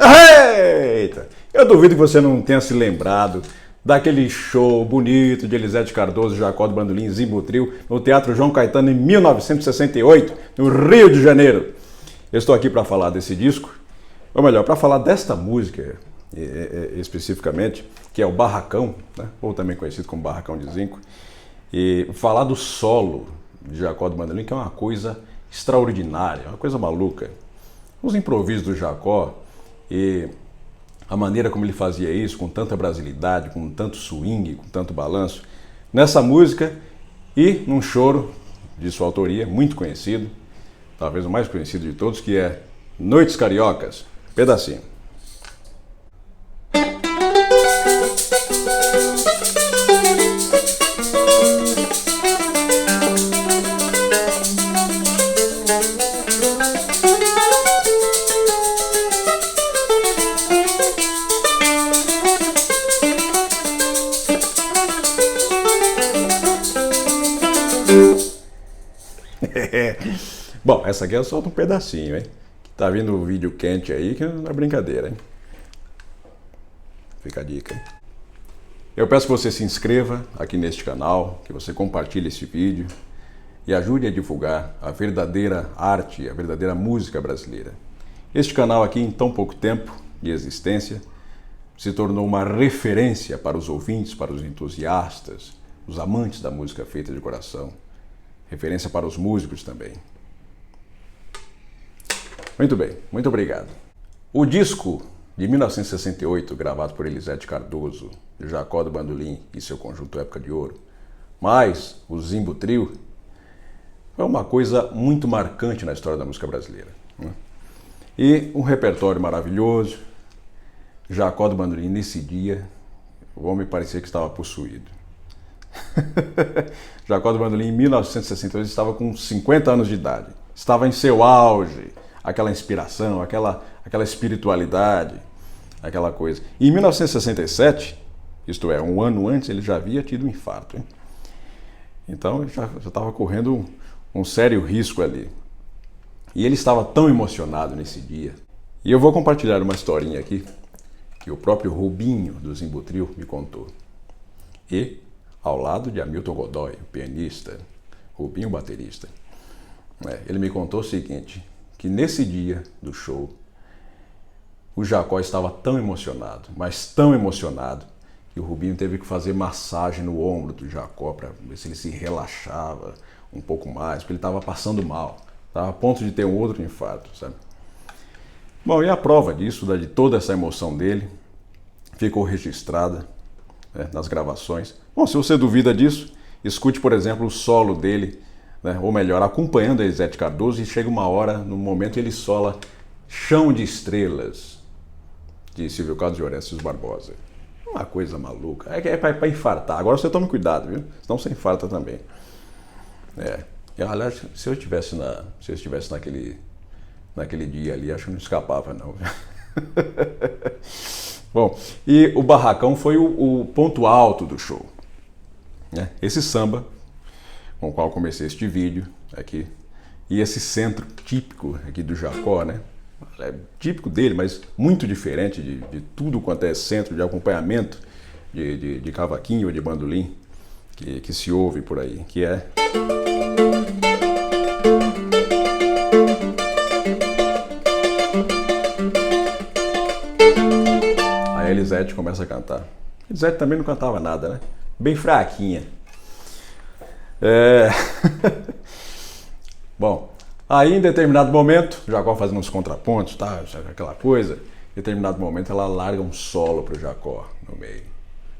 Eita, eu duvido que você não tenha se lembrado daquele show bonito de Elisete Cardoso e Jacó do Bandolim Zimbo Trio no Teatro João Caetano em 1968, no Rio de Janeiro. Eu estou aqui para falar desse disco, ou melhor, para falar desta música especificamente, que é o Barracão, né? Ou também conhecido como Barracão de Zinco, e falar do solo de Jacó do Bandolim, que é uma coisa extraordinária, uma coisa maluca. Os improvisos do Jacó e a maneira como ele fazia isso, com tanta brasilidade, com tanto swing, com tanto balanço, nessa música e num choro de sua autoria, muito conhecido, talvez o mais conhecido de todos, que é Noites Cariocas, pedacinho. Bom, essa aqui é só um pedacinho, hein? Tá vindo um vídeo quente aí, que não é brincadeira, hein? Fica a dica, hein? Eu peço que você se inscreva aqui neste canal, que você compartilhe esse vídeo e ajude a divulgar a verdadeira arte, a verdadeira música brasileira. Este canal aqui, em tão pouco tempo de existência, se tornou uma referência para os ouvintes, para os entusiastas, os amantes da música feita de coração. Referência para os músicos também. Muito bem, muito obrigado. O disco de 1968, gravado por Elisete Cardoso, Jacó do Bandolim e seu conjunto Época de Ouro, mais o Zimbo Trio, foi uma coisa muito marcante na história da música brasileira, né? E um repertório maravilhoso. Jacó do Bandolim, nesse dia, o homem parecia que estava possuído. Jacó do Bandolim, em 1962, estava com 50 anos de idade. Estava em seu auge, aquela inspiração, aquela espiritualidade, aquela coisa. E em 1967, isto é, um ano antes, ele já havia tido um infarto, hein? Então, já estava correndo um sério risco ali. E ele estava tão emocionado nesse dia. E eu vou compartilhar uma historinha aqui, que o próprio Rubinho, do Zimbo Trio, me contou. E ao lado de Hamilton Godoy, o pianista, Rubinho, o baterista. Ele me contou o seguinte, que nesse dia do show, o Jacó estava tão emocionado, mas tão emocionado, que o Rubinho teve que fazer massagem no ombro do Jacó para ver se ele se relaxava um pouco mais, porque ele estava passando mal, estava a ponto de ter um outro infarto, sabe? Bom, e a prova disso, de toda essa emoção dele, ficou registrada, né, nas gravações. Bom, se você duvida disso, escute, por exemplo, o solo dele, né, ou melhor, acompanhando a Elisete Cardoso, e chega uma hora, no momento, ele sola Chão de Estrelas, de Silvio Carlos e Orestes Barbosa. Uma coisa maluca. É para infartar. Agora você tome cuidado, viu? Senão você infarta também. Aliás, se eu estivesse naquele dia ali, acho que não escapava, não. Bom, e o Barracão foi o ponto alto do show, né? Esse samba, com o qual comecei este vídeo aqui, e esse centro típico aqui do Jacó, né? É típico dele, mas muito diferente de tudo quanto é centro de acompanhamento de cavaquinho ou de bandolim que se ouve por aí, que é... Aí a Elisete começa a cantar. Elisete também não cantava nada, né? Bem fraquinha. Bom, aí em determinado momento, Jacó fazendo uns contrapontos, tá, aquela coisa, em determinado momento ela larga um solo pro Jacó no meio.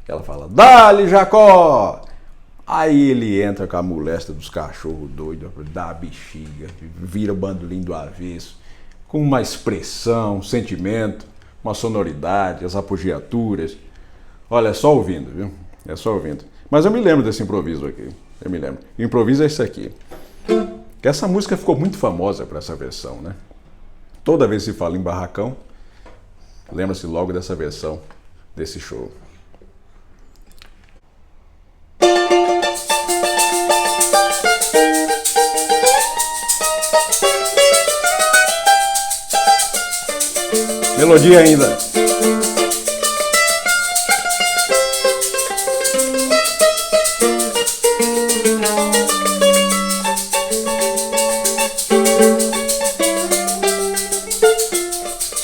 Ela fala, dá-lhe Jacó! Aí ele entra com a molesta dos cachorros doidos, dá a bexiga, vira o bandolim do avesso, com uma expressão, um sentimento, uma sonoridade, as apogiaturas. Olha, é só ouvindo, viu? É só ouvindo. Mas eu me lembro desse improviso aqui. Eu me lembro. O improviso é esse aqui. Essa música ficou muito famosa por essa versão, né? Toda vez que se fala em barracão, lembra-se logo dessa versão, desse show. Melodia ainda.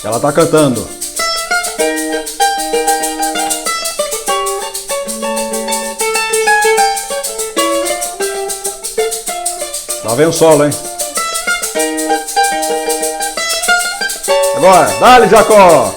Ela tá cantando. Lá vem o solo, hein? Agora, dá-lhe, Jacó!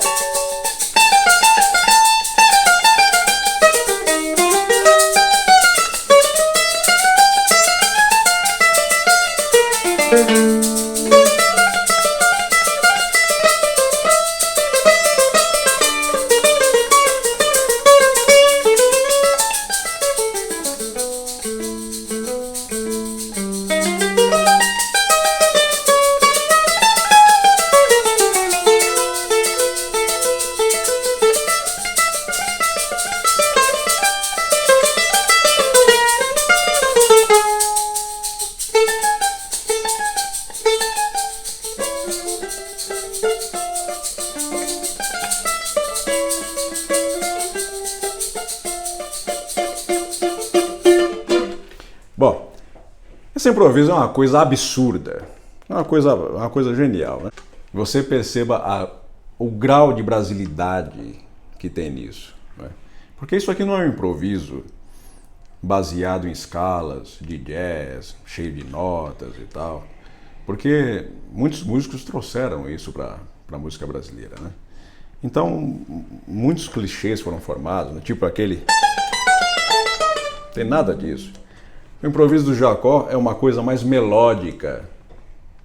Bom, esse improviso é uma coisa absurda, é uma coisa genial, né? Você perceba o grau de brasilidade que tem nisso, né? Porque isso aqui não é um improviso baseado em escalas de jazz, cheio de notas e tal, porque muitos músicos trouxeram isso para a música brasileira, né? Então, muitos clichês foram formados, né? Tipo aquele... Não tem nada disso. O improviso do Jacó é uma coisa mais melódica.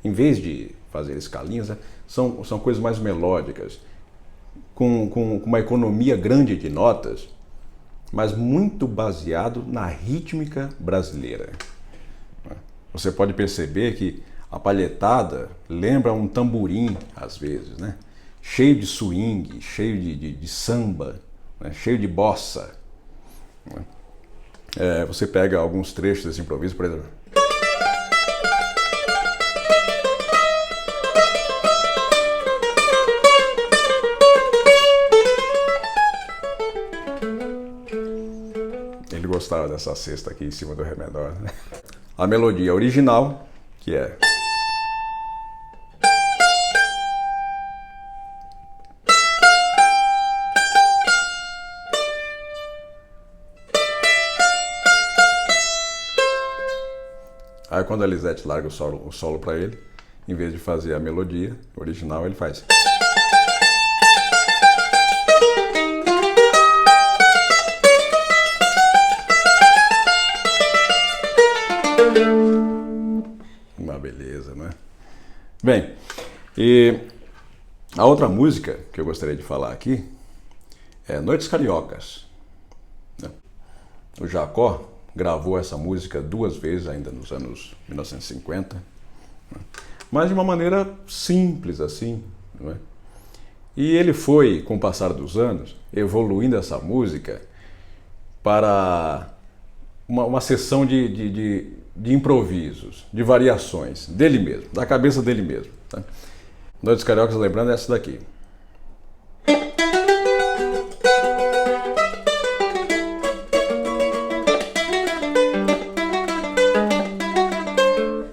Em vez de fazer escalinhas, são coisas mais melódicas, com uma economia grande de notas, mas muito baseado na rítmica brasileira. Você pode perceber que a palhetada lembra um tamborim, às vezes, né? Cheio de swing, cheio de samba, né? Cheio de bossa. Você pega alguns trechos desse improviso, por exemplo. Ele gostava dessa cesta aqui em cima do Ré menor, né? A melodia original, que é... Aí quando a Lisete larga o solo para ele, em vez de fazer a melodia original, ele faz... Uma beleza, né? Bem, e a outra música que eu gostaria de falar aqui é Noites Cariocas. O Jacó gravou essa música 2 vezes ainda nos anos 1950, mas de uma maneira simples assim, não é? E ele foi, com o passar dos anos, evoluindo essa música para uma sessão de improvisos, de variações dele mesmo, da cabeça dele mesmo, tá? Noites Cariocas, lembrando, é essa daqui.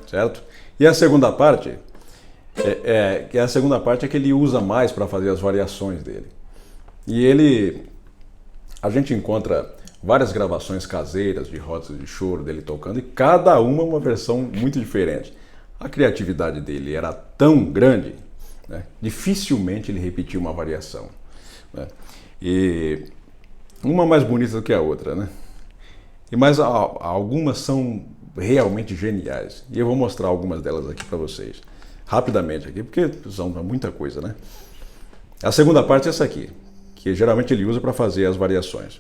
Certo? E a segunda parte é que ele usa mais para fazer as variações dele. E a gente encontra várias gravações caseiras de rodas de choro dele tocando, e cada uma versão muito diferente. a criatividade dele era tão grande, né, dificilmente ele repetiu uma variação, né, e uma mais bonita do que a outra, né? Mas algumas são realmente geniais. E eu vou mostrar algumas delas aqui para vocês, rapidamente aqui, porque são muita coisa, né? A segunda parte é essa aqui, que geralmente ele usa para fazer as variações.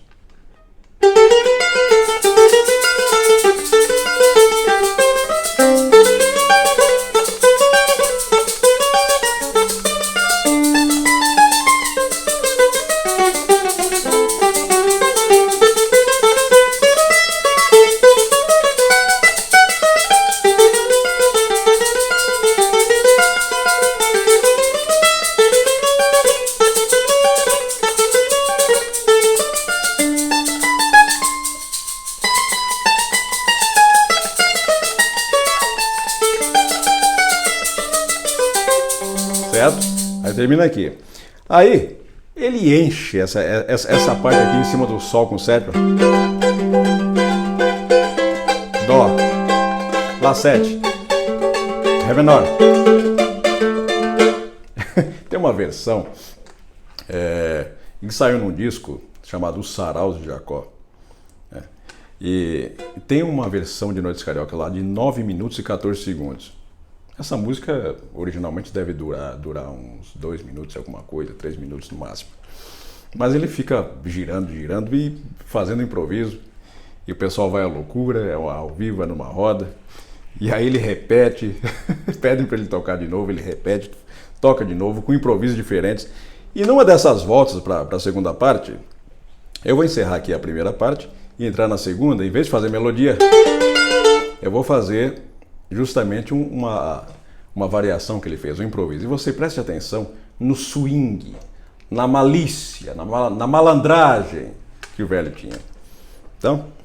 Certo? Aí termina aqui. Aí ele enche essa parte aqui em cima do Sol com sétima. Dó, Lá7, Ré menor. Tem uma versão que saiu num disco chamado Os Saraus de Jacó. E tem uma versão de Noites Carioca lá de 9 minutos e 14 segundos. Essa música originalmente deve durar uns 2 minutos, alguma coisa, 3 minutos no máximo. Mas ele fica girando e fazendo improviso. E o pessoal vai à loucura, é ao vivo, é numa roda. E aí ele repete, pedem para ele tocar de novo, ele repete, toca de novo, com improvisos diferentes. E numa dessas voltas para a segunda parte, eu vou encerrar aqui a primeira parte e entrar na segunda. Em vez de fazer melodia, eu vou fazer justamente uma variação que ele fez, um improviso. E você preste atenção no swing, na malícia, na malandragem que o velho tinha. Então...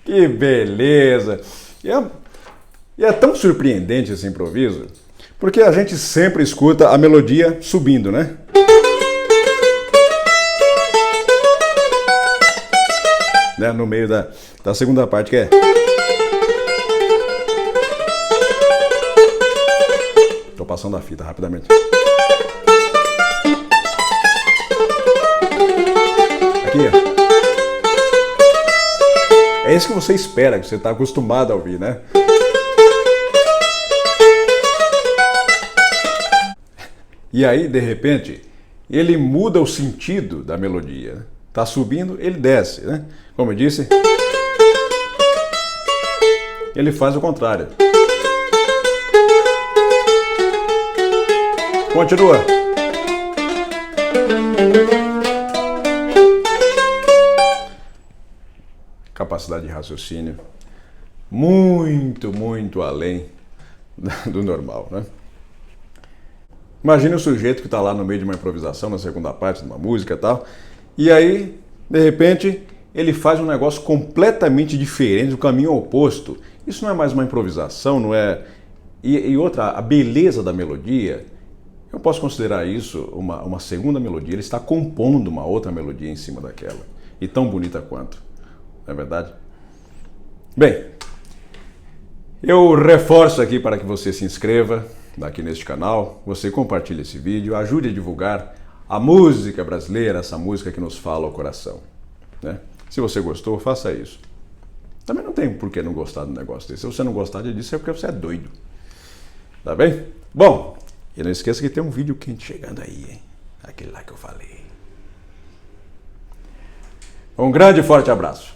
Que beleza! E é tão surpreendente esse improviso, porque a gente sempre escuta a melodia subindo, né? No meio da segunda parte, que é... Tô passando a fita rapidamente. Aqui, ó. É isso que você espera, que você está acostumado a ouvir, né? E aí, de repente, ele muda o sentido da melodia. Tá subindo, ele desce, né? Como eu disse, ele faz o contrário. Continua. Capacidade de raciocínio muito, muito além do normal, né? Imagina o sujeito que está lá no meio de uma improvisação, na segunda parte de uma música e tal, e aí, de repente, ele faz um negócio completamente diferente, do caminho oposto. Isso não é mais uma improvisação, não é... E outra, a beleza da melodia, eu posso considerar isso uma segunda melodia. Ele está compondo uma outra melodia em cima daquela, e tão bonita quanto. Não é verdade? Bem, eu reforço aqui para que você se inscreva aqui neste canal, você compartilhe esse vídeo, ajude a divulgar a música brasileira, essa música que nos fala ao coração, né? Se você gostou, faça isso. Também não tem por que não gostar do negócio desse. Se você não gostar disso, é porque você é doido. Tá bem? Bom, e não esqueça que tem um vídeo quente chegando aí, hein? Aquele lá que eu falei. Um grande e forte abraço.